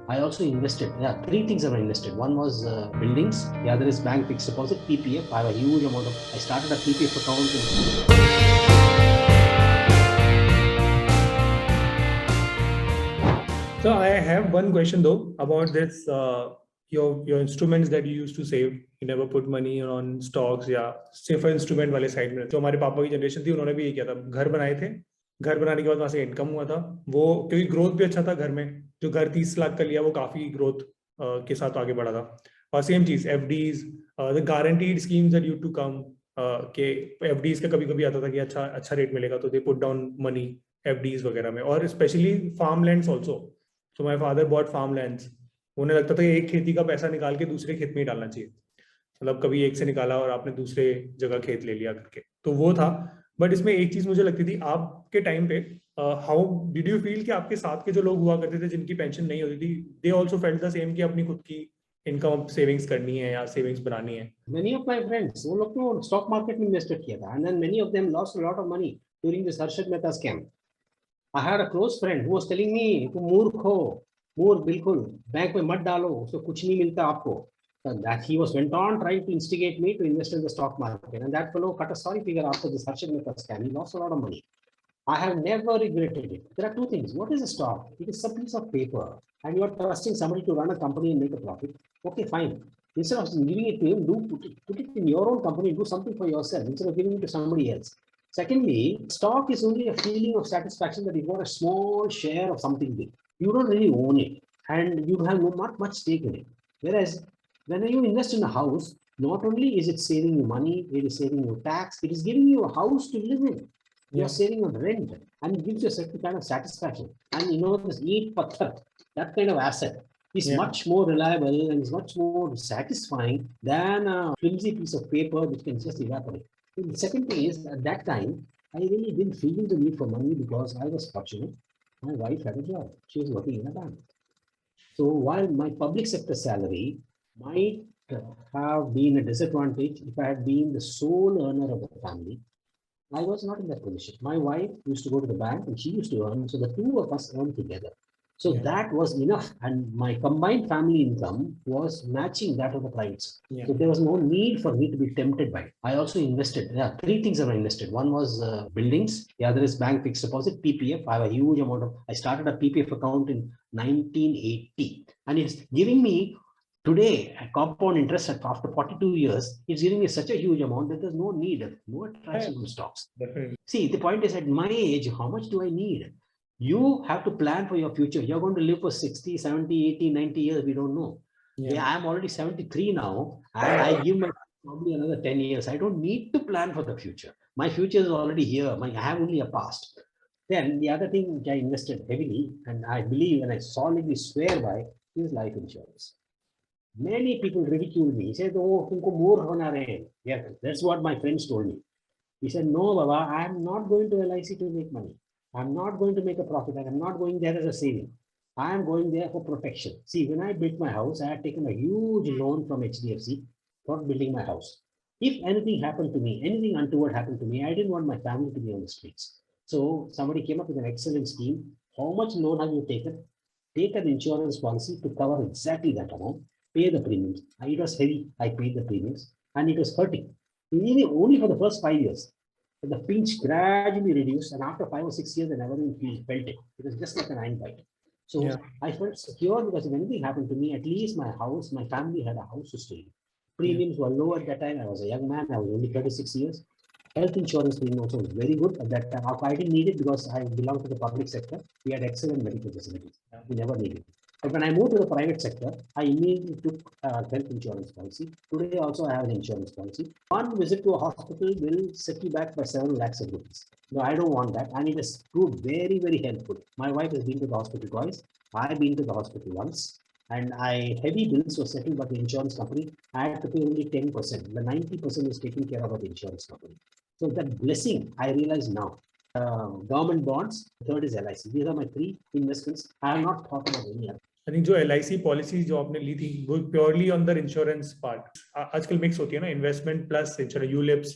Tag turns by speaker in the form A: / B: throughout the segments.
A: I also invested. Yeah, three things I invested. One was buildings. The other is bank fixed deposit, PPF. I have a huge amount of. I started a PPF account.
B: So I have one question though about this. Your instruments that you used to save. You never put money on stocks या safer instrument वाले side में. जो हमारे पापा की generation थी उन्होंने भी ये किया था. घर बनाए थे. घर बनाने के बाद वहाँ से इनकम हुआ था वो क्योंकि ग्रोथ भी अच्छा था घर में. जो घर 30 लाख का लिया वो काफी ग्रोथ के साथ आगे बढ़ा था. और सेम चीज FDs, the guaranteed schemes that used to come के FDs का कभी कभी आता था कि अच्छा रेट मिलेगा तो they put down money FDs वगैरह में. और स्पेशली फार्म लैंड्स ऑल्सो. तो my father bought farm lands. उन्हें लगता था कि एक खेती का पैसा निकाल के दूसरे खेत में ही डालना चाहिए. मतलब कभी एक से निकाला और आपने दूसरे जगह खेत ले लिया करके. तो वो था. बट इसमें एक चीज मुझे लगती थी आपके टाइम पे, हाउ डिड यू फील कि आपके साथ के जो लोग हुआ करते थे जिनकी पेंशन नहीं होती थी, they also felt the same कि अपनी खुद की इनकम सेविंग्स करनी है या सेविंग्स बनानी है.
A: Many of my friends, वो लोग तो stock market में invested किया था, and then many of them lost a lot of money during this Harshad Mehta scam. I had a close friend who was telling me, तुम मूर्ख हो, मूर्ख बिल्कुल, बैंक में मत डालो, उसको कुछ नहीं मिलता आपको. That he went on trying to instigate me to invest in the stock market, and that fellow cut a sorry figure after this Harshad Mehta scam. He lost a lot of money. I have never regretted it. There are two things. What is a stock? It is a piece of paper, and you are trusting somebody to run a company and make a profit. Okay, fine. Instead of giving it to him, put it in your own company. Do something for yourself instead of giving it to somebody else. Secondly, stock is only a feeling of satisfaction that you got a small share of something big. You don't really own it, and you have not much stake in it. Whereas when you invest in a house, not only is it saving you money, it is saving you tax, it is giving you a house to live in. You're saving on rent, and it gives you a certain kind of satisfaction. And you know, this eat pathar, that kind of asset is much more reliable and is much more satisfying than a flimsy piece of paper which can just evaporate. And the second thing is, at that time, I really didn't feel the need for money because I was fortunate. My wife had a job. She was working in a bank. So while my public sector salary might have been a disadvantage if I had been the sole earner of the family, I was not in that position. My wife used to go to the bank and she used to earn. So the two of us earned together. So that was enough. And my combined family income was matching that of the privates. So there was no need for me to be tempted by it. I also invested. Yeah, three things I invested. One was buildings. The other is bank fixed deposit, PPF. I have a huge amount of, I started a PPF account in 1980. And it's giving me today, a compound interest after 42 years, it's giving me such a huge amount that there's no need, no attraction from stocks.
B: Definitely.
A: See, the point is at my age, how much do I need? You have to plan for your future. You're going to live for 60, 70, 80, 90 years. We don't know. Yeah, I'm already 73 now, and I give my probably another 10 years. I don't need to plan for the future. My future is already here. I have only a past. Then the other thing which I invested heavily, and I believe and I solidly swear by, is life insurance. Many people ridicule me. He said, "Oh, tumko moor bana rahe hain." Yeah, that's what my friends told me. He said, "No, Baba, I am not going to LIC to make money. I'm not going to make a profit. I'm not going there as a saving. I am going there for protection." See, when I built my house, I had taken a huge loan from HDFC for building my house. If anything happened to me, anything untoward happened to me, I didn't want my family to be on the streets. So somebody came up with an excellent scheme. How much loan have you taken? Take an insurance policy to cover exactly that amount. Pay the premiums. It was heavy. I paid the premiums, and it was hurting. Only for the first 5 years. The pinch gradually reduced, and after 5 or 6 years, I never even felt it. It was just like an iron bite. So I felt secure because if anything happened to me, at least my house, my family had a house to stay in. Premiums were low at that time. I was a young man. I was only 36 years. Health insurance premium also was very good at that time. I didn't need it because I belonged to the public sector. We had excellent medical facilities. We never needed it. But when I moved to the private sector, I immediately took health insurance policy. Today also I have an insurance policy. One visit to a hospital will set you back by 7 lakhs of rupees. No, I don't want that. And it has proved very, very helpful. My wife has been to the hospital twice. I've been to the hospital once. And heavy bills were settled by the insurance company. I had to pay only 10%. The 90% is taken care of by the insurance company. So that blessing, I realize now. Government bonds, third is LIC. These are my three investments. I have not thought about any other.
B: I think जो LIC policies जो आपने ली थी वो purely on the insurance part. आजकल mix होती है ना, investment plus insurance, ULIPs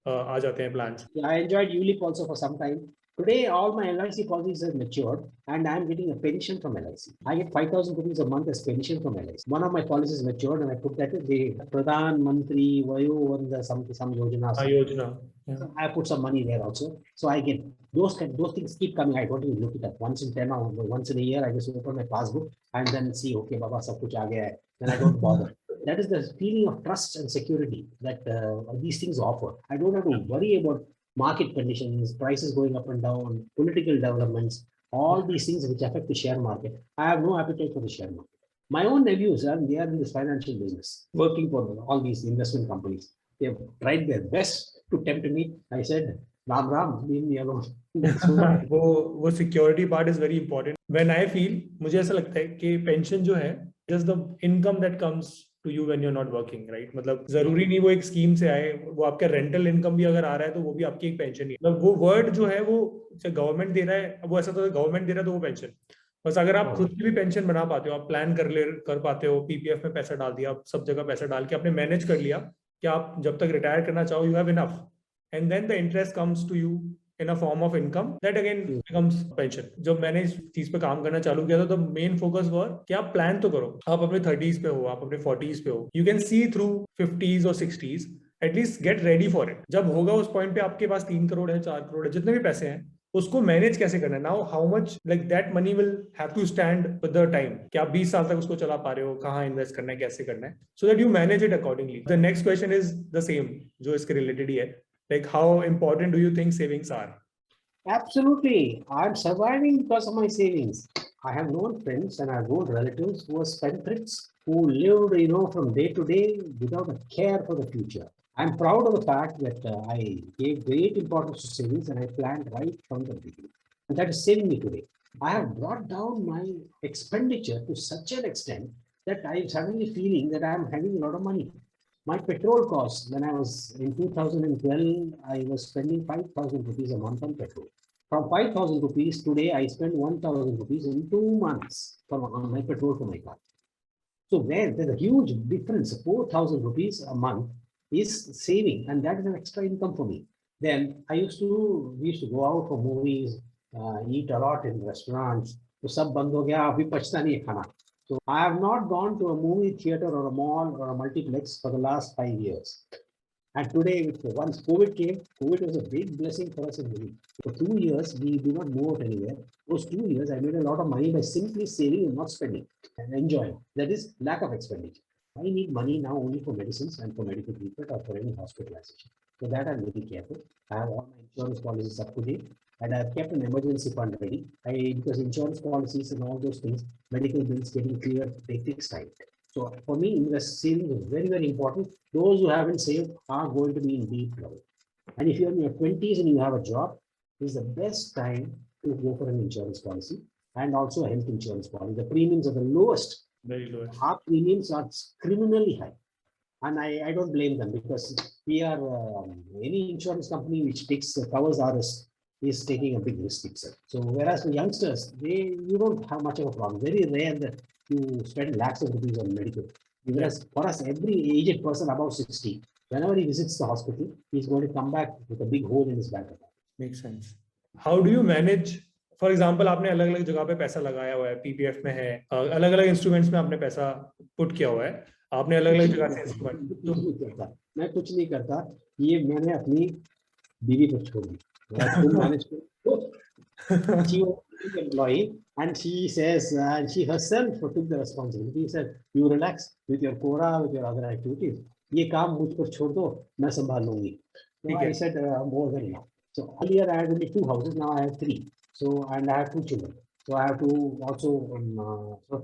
B: आ जाते हैं plans.
A: I enjoyed ULIP also for some time. Today, all my LIC policies are matured and I'm getting a pension from LIC. I get 5,000 rupees a month as pension from LIC. One of my policies matured and I put that the Pradhan Mantri Vayo and some Yojana.
B: Yojana. Yeah.
A: So I put some money there also. So I get those things keep coming. I don't even look it up. Once in 10 or once in a year, I just open my passbook and then see, okay, Baba, sab kuch aa gaya hai. Then I don't bother. That is the feeling of trust and security that these things offer. I don't have to worry about market conditions, prices going up and down, political developments, all these things which affect the share market. I have no appetite for the share market. My own nephews, they are in this financial business, working for all these investment companies. They have tried their best to tempt me. I said, Ram Ram, leave me alone.
B: वो security part is very important. When I feel, मुझे ऐसा लगता है कि pension जो है, just the income that comes to you when you're not working, right? मतलब जरूरी नहीं वो एक स्कीम से आए, वो आपका रेंटल इनकम भी अगर आ रहा है तो वो भी आपकी एक पेंशन ही है. मतलब वो वर्ड जो है वो गवर्नमेंट दे रहा है, वो ऐसा तो गवर्नमेंट दे रहा है तो वो पेंशन. बस अगर आप खुद की भी पेंशन बना पाते हो, आप प्लान कर पाते हो, पीपीएफ में पैसा डाल दिया, सब जगह पैसा डाल के आपने मैनेज कर लिया कि आप जब तक रिटायर करना चाहो, you have enough, and then the interest comes to you in a form of income that again becomes pension. जब मैंने इस चीज पे काम करना चालू किया था तो मेन फोकस वर कि आप प्लान तो करो. आप अपने 30s पे हो, आप अपने 40s पे हो, you can see through 50s और 60s, at least get ready for it. जब होगा उस पॉइंट पे आपके पास 3 करोड़ है, 4 करोड़ है, जितने भी पैसे हैं, उसको मैनेज कैसे करना है. Now how much like that money will have to stand with the time, कि आप 20 साल तक उसको चला पा रहे हो, कहाँ इन्वेस्ट करना है, कैसे करना है, सो that you manage it accordingly. The next question is the same, जो इसके रिलेटेड ही है. Like, how important do you think savings are?
A: Absolutely. I'm surviving because of my savings. I have known friends and I have known relatives who are spendthrifts, who lived, from day to day without a care for the future. I'm proud of the fact that I gave great importance to savings and I planned right from the beginning. And that is saving me today. I have brought down my expenditure to such an extent that I'm suddenly feeling that I'm having a lot of money. My petrol costs, when I was in 2012, I was spending 5,000 rupees a month on petrol. From 5,000 rupees, today I spend 1,000 rupees in 2 months on my petrol for my car. So there's a huge difference. 4,000 rupees a month is saving, and that is an extra income for me. Then we used to go out for movies, eat a lot in restaurants. So sab band ho gaya, abhi pachta nahi hai khana. So I have not gone to a movie theater or a mall or a multiplex for the last 5 years. And today, once COVID came, COVID was a big blessing for us in Delhi. For 2 years, we do not move out anywhere. Those 2 years, I made a lot of money by simply saving and not spending and enjoying. That is lack of expenditure. I need money now only for medicines and for medical treatment or for any hospitalization. So that I'm very careful. I have all my insurance policies up to date. And I've kept an emergency fund ready. Because insurance policies and all those things, medical bills getting cleared, they takes time. So for me, saving is very, very important. Those who haven't saved are going to be in deep trouble. And if you're in your 20s and you have a job, this is the best time to go for an insurance policy and also a health insurance policy. The premiums are the lowest.
B: Very lowest.
A: Our premiums are criminally high. And I don't blame them, because we are any insurance company which covers our risk is taking a big risk itself. So whereas for youngsters, you don't have much of a problem. Very rare that you spend lakhs of rupees on medical. Whereas for us, every aged person above 60, whenever he visits the hospital, he's going to come back with a big hole in his bank account.
B: Makes sense. How do you manage? For example, आपने अलग-अलग जगह पे पैसा लगाया हुआ है, PPF में है, अलग-अलग इंस्ट्रूमेंट्स में आपने पैसा पुट किया हुआ है, आपने अलग-अलग जगह से इंस्ट्रूमेंट.
A: मैं कुछ नहीं करता, ये मैंने अपनी बीवी पर छोड़ दी. She was an employee, and she says, and she herself took the responsibility. She said, "You relax with your Quora, with your other activities. ये काम मुझ पर छोड़ दो, मैं संभाल लूँगी." So I said, more than enough. So earlier I had only 2 houses, now I have 3. So, and I have 2 children. So I have to also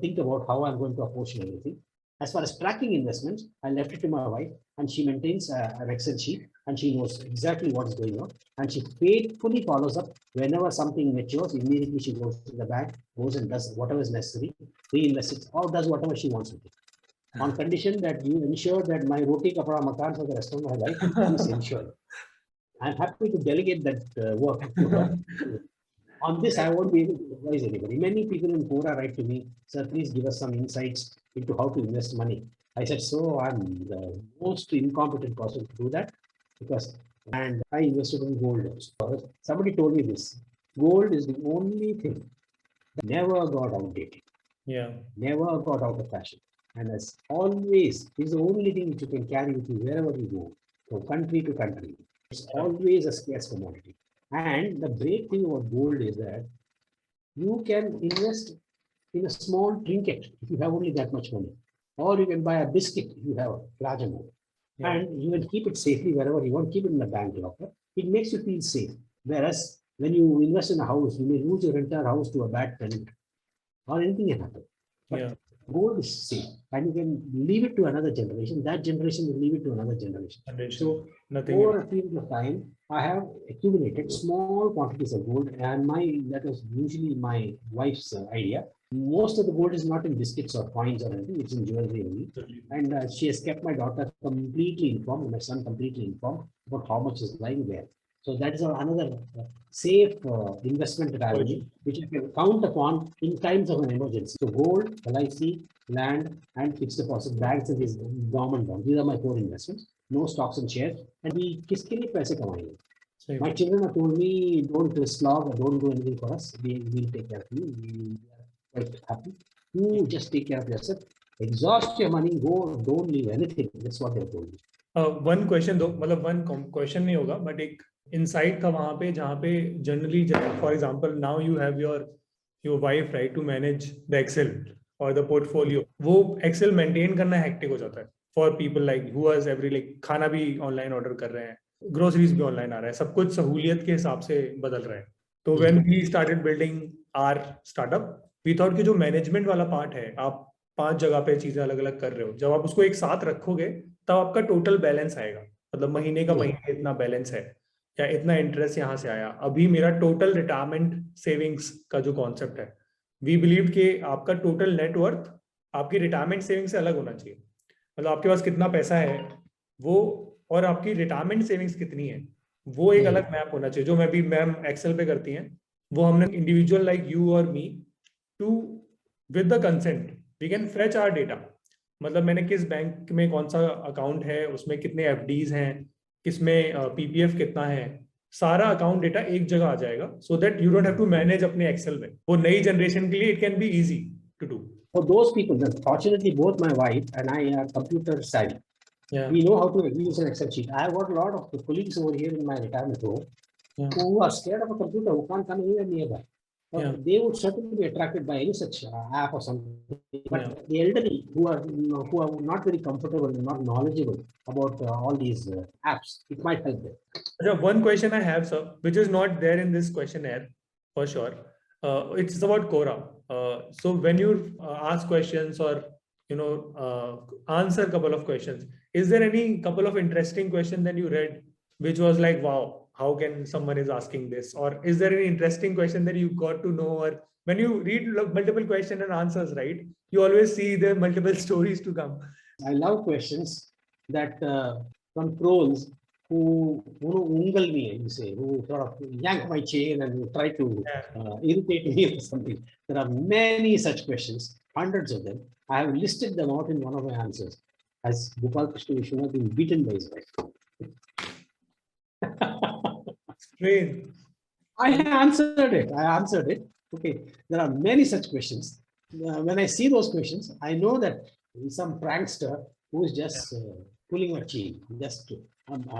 A: think about how I'm going to apportion everything. As far as tracking investments, I left it to my wife, and she maintains an Excel sheet, and she knows exactly what is going on, and she faithfully follows up. Whenever something matures, immediately she goes to the bank, goes and does whatever is necessary, reinvests it, or does whatever she wants with it. On condition that you ensure that my roti kapra makan for the rest of my life is ensured. I'm happy to delegate that work to her. On this, I won't be able to advise anybody. Many people in Quora write to me, "Sir, please give us some insights into how to invest money." I said, so I'm the most incompetent person to do that, and I invested in gold also. Somebody told me this. Gold is the only thing that never got outdated,
B: Yeah.
A: never got out of fashion. And as always, is the only thing which you can carry with you wherever you go, from country to country. It's always a scarce commodity. And the great thing about gold is that you can invest in a small trinket if you have only that much money, or you can buy a biscuit if you have a large amount, and you can keep it safely wherever you want. Keep it in the bank locker. It makes you feel safe. Whereas when you invest in a house, you may lose your entire house to a bad tenant, or anything can happen. But gold is safe, and you can leave it to another generation. That generation will leave it to another generation. So over a period of time, I have accumulated small quantities of gold, and that was usually my wife's idea. Most of the gold is not in biscuits or coins or anything; it's in jewelry only. And she has kept my daughter completely informed, my son completely informed about how much is lying there. So that is another safe investment avenue which you can count upon in times of an emergency. So gold, LIC, land, and fixed deposit, banks and these government bonds. These are my core investments. No stocks and shares. And we kiske liye paise kamayenge. My children have told me, don't slog or don't do anything for us. We will take care of you. We are quite happy. You just take care of yourself. Exhaust your money. Go. Don't leave anything. That's what they have told me.
B: One question though, मतलब one question नहीं होगा, but एक insight था वहाँ पे जहाँ पे generally, for example, now you have your wife, right, to manage the Excel or the portfolio. वो Excel maintain करना hectic हो जाता है for people like who has like खाना भी online order कर रहे हैं, groceries भी online आ रहा है, सब कुछ सहूलियत के हिसाब से बदल रहा है. तो when we started building our startup, we thought कि जो management वाला part है, आप 5 जगह पे चीजें अलग अलग कर रहे हो, जब आप उसको एक साथ रखोगे तब आपका टोटल बैलेंस आएगा. मतलब महीने का महीने इतना बैलेंस है या इतना इंटरेस्ट यहाँ से आया. अभी मेरा टोटल रिटायरमेंट सेविंग्स का जो कॉन्सेप्ट है, वी बिलीव कि आपका टोटल नेटवर्थ आपकी रिटायरमेंट सेविंग से अलग होना चाहिए. मतलब आपके पास कितना पैसा है वो और आपकी रिटायरमेंट सेविंग्स कितनी है वो एक अलग मैप होना चाहिए, जो मैं भी मैम एक्सेल पे करती हैं. वो हमने इंडिविजुअल लाइक यू और me too with the consent we can fetch our data. मतलब मैंने किस बैंक में कौन सा अकाउंट है, उसमें कितने एफडीज हैं, किसमें पीपीएफ कितना है, सारा अकाउंट डेटा एक जगह आ जाएगा, so that you don't have to manage अपने एक्सेल में. वो नई जनरेशन के लिए it can be easy to do.
A: For those people, then fortunately both my wife and I are computer savvy. We know how to use an Excel sheet. I have got a lot of colleagues over here in my retirement home who are scared of a computer, who can't come anywhere near that. They would certainly be attracted by any such app or something. But the elderly who are not very comfortable and not knowledgeable about all these apps, it might help them.
B: One question I have, sir, which is not there in this questionnaire for sure. It's about Quora. So when you ask questions or answer a couple of questions, is there any couple of interesting questions that you read which was like, wow, how can someone is asking this? Or is there any interesting question that you got to know? Or when you read multiple questions and answers, right, you always see the multiple stories to come.
A: I love questions that from trolls who ungle me, you say, who sort of yank my chain and try to irritate me or something. There are many such questions, hundreds of them. I have listed them out in one of my answers. Has Gopalkkrishna Vishwanath been beaten by his wife?
B: Strange.
A: I answered it. Okay. There are many such questions. When I see those questions, I know that some prankster who is just pulling a chain, just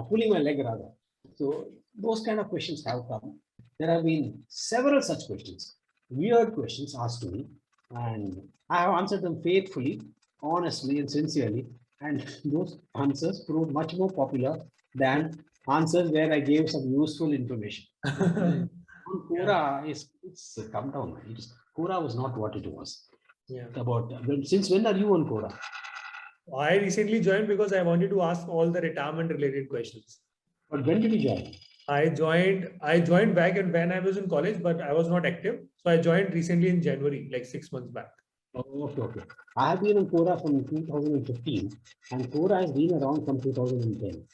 A: pulling my leg rather. So those kind of questions have come. There have been several such questions, weird questions asked to me, and I have answered them faithfully, honestly, and sincerely. And those answers proved much more popular than answers where I gave some useful information. Quora it's come down. Quora was not what it was. Since when are you on Quora?
B: I recently joined because I wanted to ask all the retirement related questions.
A: But when did you join?
B: I joined back when I was in college, but I was not active. So I joined recently in January, like 6 months back.
A: Okay. I have been on Quora from 2015, and Quora has been around from 2010.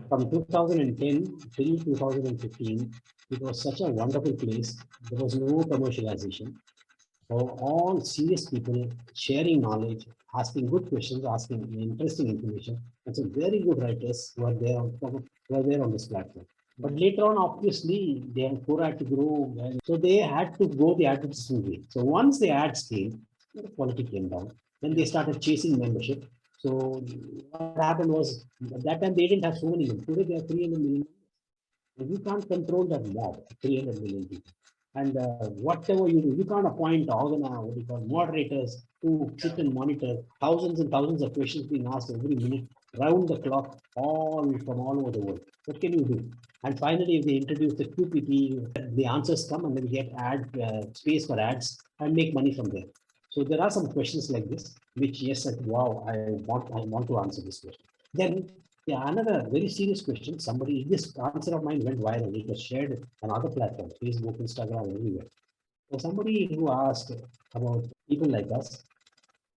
A: From 2010 till 2015, it was such a wonderful place. There was no commercialization. So all serious people sharing knowledge, asking good questions, asking interesting information, and some very good writers who are there on this platform. But later on, obviously, they have Quora to grow. So they had to go the advertising way. So once the ads came, the quality came down. Then they started chasing membership. So what happened was, at that time, they didn't have so many members. Today, they have 300 million. You can't control that mob, 300 million people. And whatever you do, you can't appoint moderators to sit and monitor thousands and thousands of questions being asked every minute, round the clock, all from all over the world. What can you do? And finally, if they introduce the QPP, the answers come and then we get space for ads and make money from there. So there are some questions like this, which yes, wow, I want to answer this question. Then yeah, another very serious question. This answer of mine went viral. It was shared on other platforms, Facebook, Instagram, everywhere. So somebody who asked about people like us,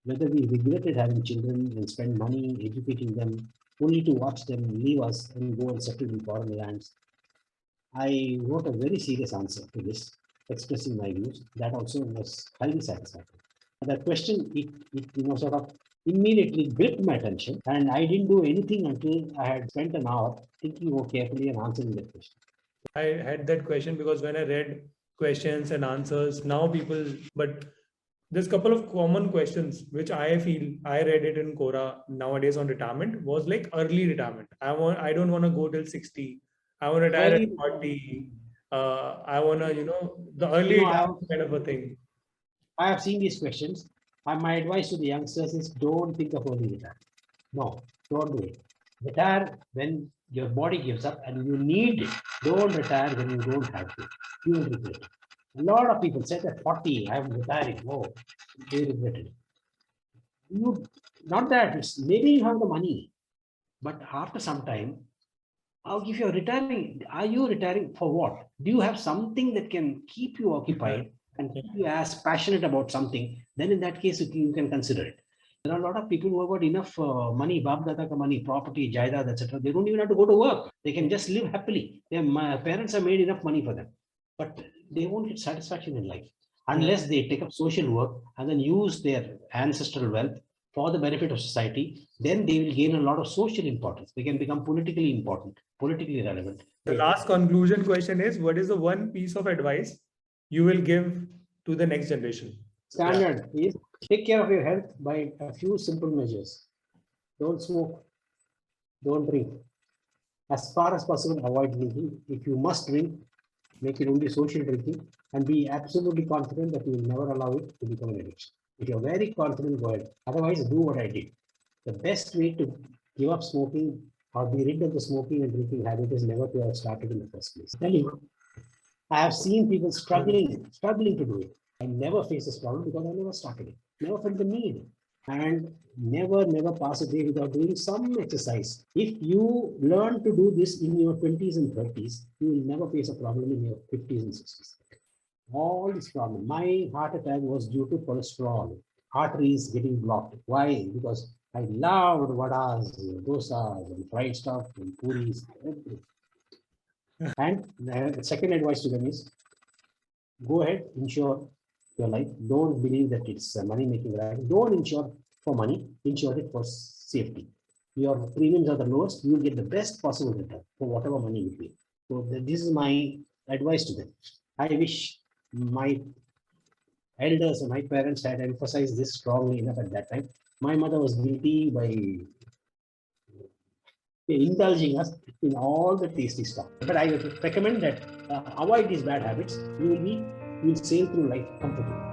A: whether we regretted having children and spend money educating them only to watch them leave us and go and settle in foreign lands. I wrote a very serious answer to this, expressing my views. That also was highly satisfactory. That question, it sort of immediately gripped my attention, and I didn't do anything until I had spent an hour thinking more carefully and answering that question.
B: I had that question because when I read questions and answers, now people, but there's a couple of common questions which I feel I read it in Quora nowadays on retirement was like early retirement. I don't want to go till 60. I want to retire at 40. I want to, the early retirement kind of a thing.
A: I have seen these questions. My advice to the youngsters is don't think of early retirement. No, don't do it. Retire when your body gives up and you need it. Don't retire when you don't have to. You will regret it. A lot of people said at 40, I'm retiring. Oh, they regretted it. Not that, it's maybe you have the money, but after some time, if you're retiring, are you retiring for what? Do you have something that can keep you occupied and keep you as passionate about something? Then in that case, you can consider it. There are a lot of people who have got enough money, Bab Dada ka money, property, jaidad, etc. They don't even have to go to work. They can just live happily. My parents have made enough money for them, but they won't get satisfaction in life unless they take up social work and then use their ancestral wealth for the benefit of society. Then they will gain a lot of social importance. They can become politically important, politically relevant.
B: The last conclusion question is, what is the one piece of advice you will give to the next generation?
A: Standard is take care of your health by a few simple measures. Don't smoke, don't drink. As far as possible, avoid drinking. If you must drink, make it only social drinking and be absolutely confident that you will never allow it to become an addiction. If you're very confident, go ahead. Otherwise, do what I did. The best way to give up smoking or be rid of the smoking and drinking habit is never to have started in the first place. I tell you, I have seen people struggling to do it. I never face this problem because I never started it, never felt the need, and never pass a day without doing some exercise. If you learn to do this in your 20s and 30s, you will never face a problem in your 50s and 60s. All this problem. My heart attack was due to cholesterol, arteries getting blocked. Why? Because I loved vadas, dosas, and fried stuff, and puris, everything. And the second advice to them is, go ahead, insure your life. Don't believe that it's money making right. Don't insure for money, insure it for safety. Your premiums are the lowest, you will get the best possible return for whatever money you pay. So this is my advice to them. I wish my elders and my parents had emphasized this strongly enough at that time. My mother was guilty by indulging us in all the tasty stuff. But I would recommend that avoid these bad habits. You will sail through life comfortably.